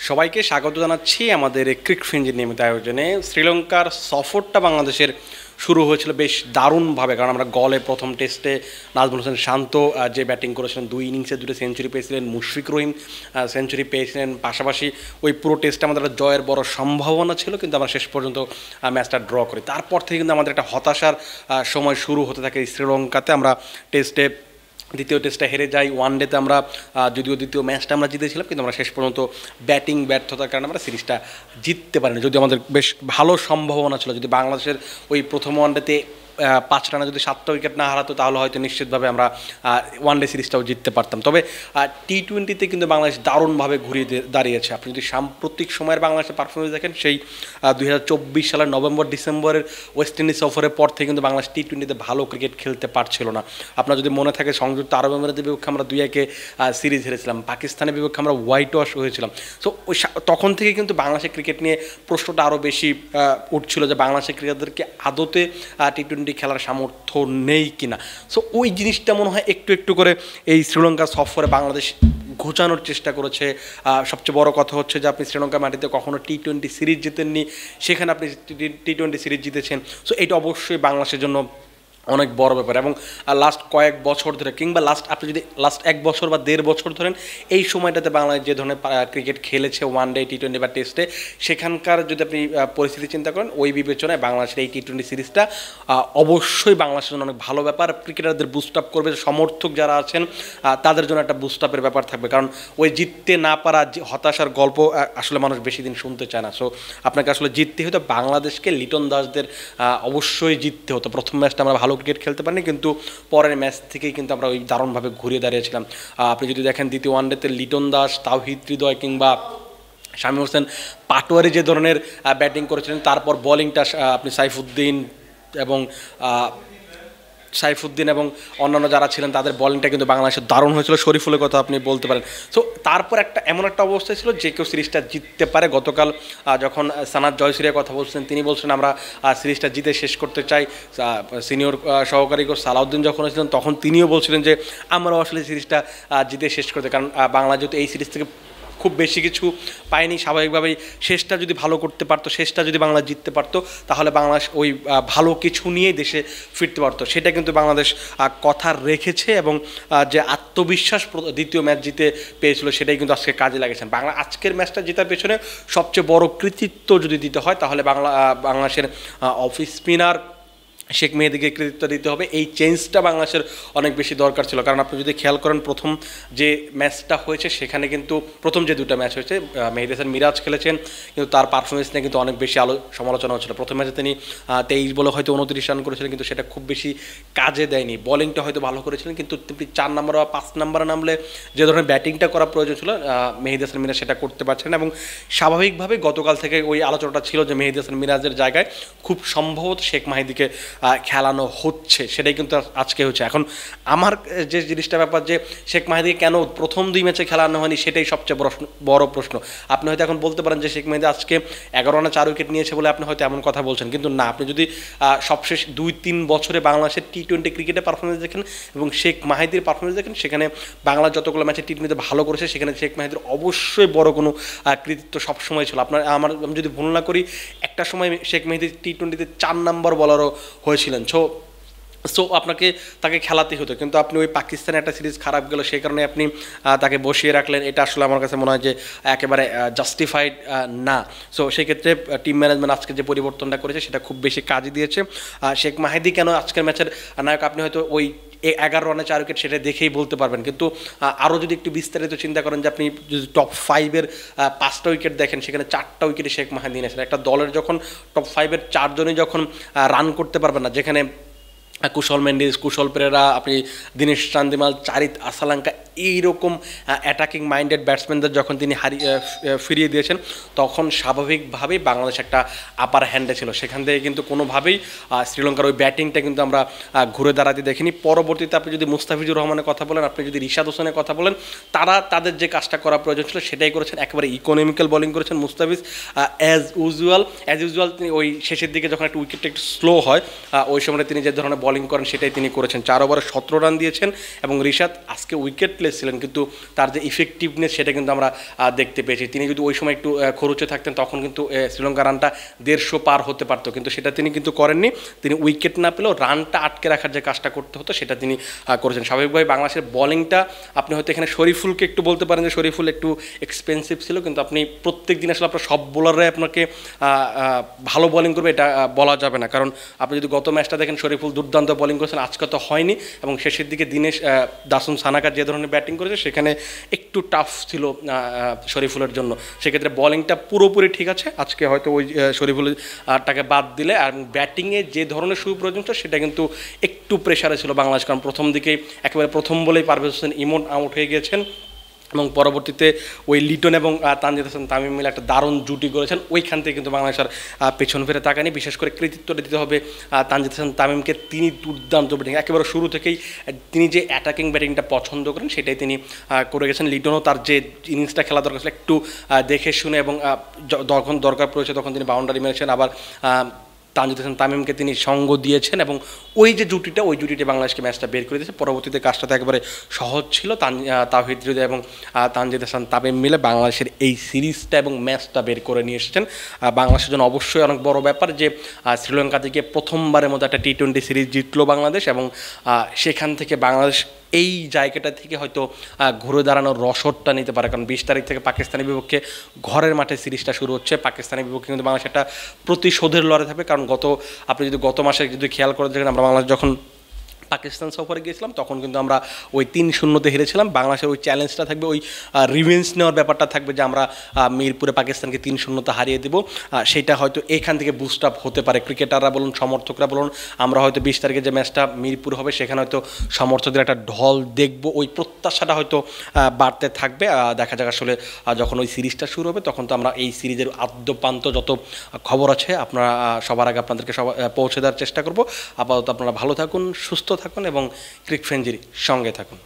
সবাইকে স্বাগত জানাচ্ছি আমাদের ক্রিক ফ্রেঞ্জের নিয়মিত আয়োজনে। শ্রীলঙ্কার সফরটা বাংলাদেশের শুরু হয়েছিল বেশ দারুণভাবে, কারণ আমরা গলে প্রথম টেস্টে নাজমুল হোসেন শান্ত যে ব্যাটিং করেছিলেন, 2 ইনিংসে 2টা সেঞ্চুরি পেয়েছিলেন, মুশফিক রহিম সেঞ্চুরি পেয়েছিলেন, পাশাপাশি ওই পুরো টেস্টে আমাদের জয়ের বড় সম্ভাবনা ছিল, কিন্তু আমরা শেষ পর্যন্ত ম্যাচটা ড্র করি। তারপর থেকে কিন্তু আমাদের একটা হতাশার সময় শুরু হতে থাকে শ্রীলঙ্কাতে। আমরা দ্বিতীয় টেস্টে হেরে যাই, ওয়ান ডেতে আমরা যদিও দ্বিতীয় ম্যাচটা আমরা জিতেছিলাম, কিন্তু আমরা শেষ পর্যন্ত ব্যাটিং ব্যর্থতার কারণে আমরা সিরিজটা জিততে পারিনি। যদিও আমাদের বেশ ভালো সম্ভাবনা ছিল, যদি বাংলাদেশের ওই প্রথম ওয়ান ডেতে 5 রানে যদি 7টা উইকেট না হারাতো, তাহলে হয়তো নিশ্চিতভাবে আমরা ওয়ান ডে সিরিজটাও জিততে পারতাম। তবে টি-20তে কিন্তু বাংলাদেশ দারুণভাবে ঘুরিয়ে দাঁড়িয়েছে। আপনি যদি সাম্প্রতিক সময়ের বাংলাদেশের পারফরমেন্স দেখেন, সেই 2024 সালের নভেম্বর ডিসেম্বরের ওয়েস্ট ইন্ডিজ সফরের পর থেকে কিন্তু বাংলাদেশ টি-20তে ভালো ক্রিকেট খেলতে পারছিল না। আপনার যদি মনে থাকে, সংযুক্ত আরব আমিরাতের বিপক্ষে আমরা 2-1 সিরিজ হেরেছিলাম, পাকিস্তানের বিপক্ষে আমরা হোয়াইট ওয়াশ হয়েছিলাম। সো ওই তখন থেকে কিন্তু বাংলাদেশের ক্রিকেট নিয়ে প্রশ্নটা আরও বেশি উঠছিল যে বাংলাদেশের ক্রিকেটারদেরকে আদতে টি-20 খেলার সামর্থ্য নেই কিনা। সো ওই জিনিসটা মনে হয় একটু একটু করে এই শ্রীলঙ্কা সফরে বাংলাদেশ ঘোচানোর চেষ্টা করেছে। সবচেয়ে বড় কথা হচ্ছে যে আপনি শ্রীলঙ্কার মাটিতে কখনো টি-20 সিরিজ জিতেননি, সেখানে আপনি টি-20 সিরিজ জিতেছেন। সো এটা অবশ্যই বাংলাদেশের জন্য অনেক বড় ব্যাপার। এবং লাস্ট কয়েক বছর ধরে, কিংবা আপনি যদি লাস্ট 1 বছর বা 1.5 বছর ধরেন, এই সময়টাতে বাংলাদেশ যে ধরনের ক্রিকেট খেলেছে ওয়ান ডে, টি-20 বা টেস্টে, সেখানকার যদি আপনি পরিস্থিতি চিন্তা করেন, ওই বিবেচনায় বাংলাদেশের এই টি-20 সিরিজটা অবশ্যই বাংলাদেশের জন্য অনেক ভালো ব্যাপার। ক্রিকেটারদের বুস্ট আপ করবে, সমর্থক যারা আছেন তাদের জন্য একটা বুস্ট আপের ব্যাপার থাকবে, কারণ ওই জিততে না পারা হতাশার গল্প আসলে মানুষ বেশি দিন শুনতে চায় না। সো আপনাকে আসলে জিততে হতো। বাংলাদেশকে লিটন দাসদের অবশ্যই জিততে হতো। প্রথম ম্যাচটা আমরা ভালো ক্রিকেট খেলতে পারিনি, কিন্তু পরের ম্যাচ থেকেই কিন্তু আমরা ওই দারুণভাবে ঘুরিয়ে দাঁড়িয়েছিলাম। আপনি যদি দেখেন দ্বিতীয় ওয়ানডেতে লিটন দাস, তাওহিদ হৃদয় কিংবা শামীম হোসেন পাটোয়ারি যে ধরনের ব্যাটিং করেছিলেন, তারপর বোলিংটা আপনি সাইফুদ্দিন এবং অন্যান্য যারা ছিলেন তাদের বোলিংটা কিন্তু বাংলাদেশের দারুণ হয়েছিল। শরীফুলের কথা আপনি বলতে পারেন। সো তারপর এমন একটা অবস্থা ছিল যে কেউ সিরিজটা জিততে পারে। গতকাল যখন সানাত জয়সূরিয়ার কথা বলছিলেন, তিনি বলছেন আমরা সিরিজটা জিতে শেষ করতে চাই। সিনিয়র সহকারী কোচ সালাউদ্দিন যখন ছিলেন, তখন তিনিও বলছিলেন যে আমরাও আসলে সিরিজটা জিতে শেষ করতে, কারণ বাংলা যেহেতু এই সিরিজ থেকে খুব বেশি কিছু পায়নি, স্বাভাবিকভাবেই শেষটা যদি ভালো করতে পারতো, শেষটা যদি বাংলা জিততে পারতো, তাহলে বাংলাদেশ ওই ভালো কিছু নিয়েই দেশে ফিরতে পারতো। সেটা কিন্তু বাংলাদেশ কথা রেখেছে, এবং যে আত্মবিশ্বাস দ্বিতীয় ম্যাচ জিতে পেয়েছিল, সেটাই কিন্তু আজকে কাজে লাগেছেন। আজকের ম্যাচটা জেতার পেছনে সবচেয়ে বড় কৃতিত্ব যদি দিতে হয়, তাহলে বাংলাদেশের অফ স্পিনার শেখ মেহেদীকে কৃতিত্ব দিতে হবে। এই চেঞ্জটা বাংলাদেশের অনেক বেশি দরকার ছিল, কারণ আপনি যদি খেয়াল করেন, প্রথম যে ম্যাচটা হয়েছে সেখানে কিন্তু প্রথম যে 2টা ম্যাচ হয়েছে, মেহেদী হাসান মিরাজ খেলেছেন, কিন্তু তার পারফরমেন্স নিয়ে কিন্তু অনেক বেশি সমালোচনা হচ্ছিল। প্রথম ম্যাচে তিনি 23 বলে হয়তো 29 রান করেছিলেন, কিন্তু সেটা খুব বেশি কাজে দেয়নি। বোলিংটা হয়তো ভালো করেছিলেন, কিন্তু তিনি 4 নম্বর বা 5 নম্বরে নামলে যে ধরনের ব্যাটিংটা করা প্রয়োজন ছিল, মেহেদী হাসান মিরাজ সেটা করতে পারছেন না। এবং স্বাভাবিকভাবে গতকাল থেকে ওই আলোচনাটা ছিল যে মেহেদী হাসান মিরাজের জায়গায় খুব সম্ভবত শেখ মাহিদিকে খেলানো হচ্ছে, সেটাই কিন্তু আজকে হচ্ছে। এখন আমার যে জিনিসটা ব্যাপার, যে শেখ মাহিদিকে কেন প্রথম 2 ম্যাচে খেলানো হয়নি, সেটাই সবচেয়ে বড় প্রশ্ন। আপনি হয়তো এখন বলতে পারেন যে শেখ মাহিদি আজকে 11 রানে 4 উইকেট নিয়েছে বলে আপনি হয়তো এমন কথা বলছেন, কিন্তু না, আপনি যদি সবশেষ 2-3 বছরে বাংলাদেশের টি-20 ক্রিকেটের পারফরমেন্স দেখেন এবং শেখ মাহিদির পারফরমেন্স দেখেন, সেখানে বাংলা যতগুলো ম্যাচে টি-20তে ভালো করেছে, সেখানে শেখ মাহিদির অবশ্যই বড় কোনো কৃতিত্ব সবসময় ছিল। আমি যদি ভুল না করি, একটা সময় শেখ মাহিদি টি-20তে 4 নম্বর বলারও হয়েছিলেন। সো তাকে খেলাতেই হতো, কিন্তু আপনি ওই পাকিস্তানে একটা সিরিজ খারাপ গেল, সেই কারণে আপনি তাকে বসিয়ে রাখলেন। এটা আসলে আমার কাছে মনে হয় যে একেবারে জাস্টিফাইড না। সো সেই ক্ষেত্রে টিম ম্যানেজমেন্ট আজকে যে পরিবর্তনটা করেছে, সেটা খুব বেশি কাজে দিয়েছে। শেখ মাহিদি কেন আজকের ম্যাচের নায়ক, আপনি হয়তো ওই 11 রানে 4 উইকেট সেটা দেখেই বলতে পারবেন, কিন্তু আরও যদি একটু বিস্তারিত চিন্তা করেন, যে আপনি যদি টপ 5-এর 5টা উইকেট দেখেন, সেখানে 4টা উইকেটে শেখ মাহিদি নিয়েছেন। একটা দলের যখন টপ 5-এর 4 জনই যখন রান করতে পারবেন না, যেখানে কুশল মেন্ডিস, কুশল পেরেরা, আপনি দীনেশ চান্দিমাল, চারিত আসালাঙ্কা, এইরকম অ্যাটাকিং মাইন্ডেড ব্যাটসম্যানদের যখন তিনি ফিরিয়ে দিয়েছেন, তখন স্বাভাবিকভাবেই বাংলাদেশ একটা আপার হ্যান্ডে ছিল। সেখান থেকে কিন্তু কোনোভাবেই শ্রীলঙ্কার ওই ব্যাটিংটা কিন্তু আমরা ঘুরে দাঁড়াতে দেখিনি। পরবর্তীতে আপনি যদি মুস্তাফিজুর রহমানের কথা বলেন, আপনি যদি রিশাদ হোসেনের কথা বলেন, তাদের যে কাজটা করা প্রয়োজন ছিল সেটাই করেছেন। একেবারে ইকোনমিক্যাল বোলিং করেছেন মুস্তাফিজ। অ্যাজ ইউজুয়াল তিনি ওই শেষের দিকে যখন একটা উইকেটটা একটু স্লো হয়, ওই সময় তিনি যে ধরনের বোলিং করেন সেটাই তিনি করেছেন। 4 ওভারে 17 রান দিয়েছেন, এবং রিশাদ আজকে উইকেট রেস্টলেস ছিলেন, কিন্তু তার যে ইফেক্টিভনেস সেটা কিন্তু আমরা দেখতে পেয়েছি। তিনি যদি ওই সময় একটু খরুচে থাকতেন তখন কিন্তু শ্রীলঙ্কা রানটা 150 পার হতে পারতো, কিন্তু সেটা তিনি কিন্তু করেননি। তিনি উইকেট না পেলেও রানটা আটকে রাখার যে কাজটা করতে হতো সেটা তিনি করেছেন। স্বাভাবিকভাবে বাংলাদেশের বলিংটা আপনি হয়তো এখানে শরীফুলকে একটু বলতে পারেন যে শরীফুল একটু এক্সপেন্সিভ ছিল, কিন্তু আপনি প্রত্যেক দিন আসলে আপনার সব বোলাররাই আপনাকে ভালো বোলিং করবে এটা বলা যাবে না, কারণ আপনি যদি গত ম্যাচটা দেখেন শরীফুল দুর্দান্ত বোলিং করেছেন, আজকে তো হয়নি। এবং শেষের দিকে দিনেশ দাসুন সানাকা যে ধরনের ব্যাটিং করেছে সেখানে একটু টাফ ছিল শরীফুলের জন্য। সেক্ষেত্রে বোলিংটা পুরোপুরি ঠিক আছে, আজকে হয়তো ওই শরীফুলটাকে বাদ দিলে। আর ব্যাটিংয়ে যে ধরনের সুপ্রয়োজন ছিল সেটা কিন্তু একটু প্রেশারে ছিল বাংলাদেশ, কারণ প্রথম দিকেই একেবারে প্রথম বলেই পারভেজ হোসেন ইমন আউট হয়ে গিয়েছেন এবং পরবর্তীতে ওই লিটন এবং তানজিদ হাসান তামিম মিলে একটা দারুণ জুটি করেছেন। ওইখান থেকে কিন্তু বাংলাদেশ আর পেছন ফিরে তাকায়নি। বিশেষ করে কৃতিত্বটা দিতে হবে তানজিদ হাসান তামিমকে, তিনি দুর্দান্ত ব্যাটিং একেবারে শুরু থেকেই তিনি যে অ্যাটাকিং ব্যাটিংটা পছন্দ করেন সেটাই তিনি করে গেছেন। লিটনও তার যে ইনিংসটা খেলা দরকার ছিল একটু দেখে শুনে এবং যখন দরকার পড়েছে তখন তিনি বাউন্ডারি মেরেছেন। আবার তানজিদ হাসান তামিমকে তিনি সঙ্গ দিয়েছেন এবং ওই যে জুটিটা ওই জুটিতে বাংলাদেশকে ম্যাচটা বের করে দিয়েছে। পরবর্তীতে কাজটা তো একেবারে সহজ ছিল। তাওহিদ হৃদয় এবং তানজিদ হাসান তামিম মিলে বাংলাদেশের এই সিরিজটা এবং ম্যাচটা বের করে নিয়ে এসেছেন। বাংলাদেশের জন্য অবশ্যই অনেক বড় ব্যাপার যে শ্রীলঙ্কা থেকে প্রথমবারের মতো একটা টি-20 সিরিজ জিতলো বাংলাদেশ, এবং সেখান থেকে বাংলাদেশ এই জায়গাটা থেকে হয়তো ঘুরে দাঁড়ানোর রসদটা নিতে পারে, কারণ 20 তারিখ থেকে পাকিস্তানের বিপক্ষে ঘরের মাঠে সিরিজটা শুরু হচ্ছে। পাকিস্তানের বিপক্ষে কিন্তু বাংলাদেশ একটা প্রতিশোধের লড়াই থাকবে, কারণ আপনি যদি গত মাসে যদি খেয়াল করে দেখেন আমরা বাংলাদেশ যখন পাকিস্তান সফরে গিয়েছিলাম তখন কিন্তু আমরা ওই 3-0 হেরেছিলাম। বাংলাদেশের ওই চ্যালেঞ্জটা থাকবে, ওই রিভেঞ্জ নেওয়ার ব্যাপারটা থাকবে যে আমরা মিরপুরে পাকিস্তানকে 3-0 হারিয়ে দেবো। সেটা হয়তো এখান থেকে বুস্ট আপ হতে পারে, ক্রিকেটাররা বলুন সমর্থকরা বলুন। আমরা হয়তো 20 তারিখে যে ম্যাচটা মিরপুর হবে সেখানে হয়তো সমর্থকদের একটা ঢল দেখব, ওই প্রত্যাশাটা হয়তো বাড়তে থাকবে। দেখা যাক আসলে যখন ওই সিরিজটা শুরু হবে তখন তো আমরা এই সিরিজের আদ্যপান্ত যত খবর আছে আপনারা সবার আগে আপনাদেরকে পৌঁছে দেওয়ার চেষ্টা করব। আপাতত আপনারা ভালো থাকুন, সুস্থ থাকুন এবং ক্রিক ফ্রেঞ্জির সঙ্গে থাকুন।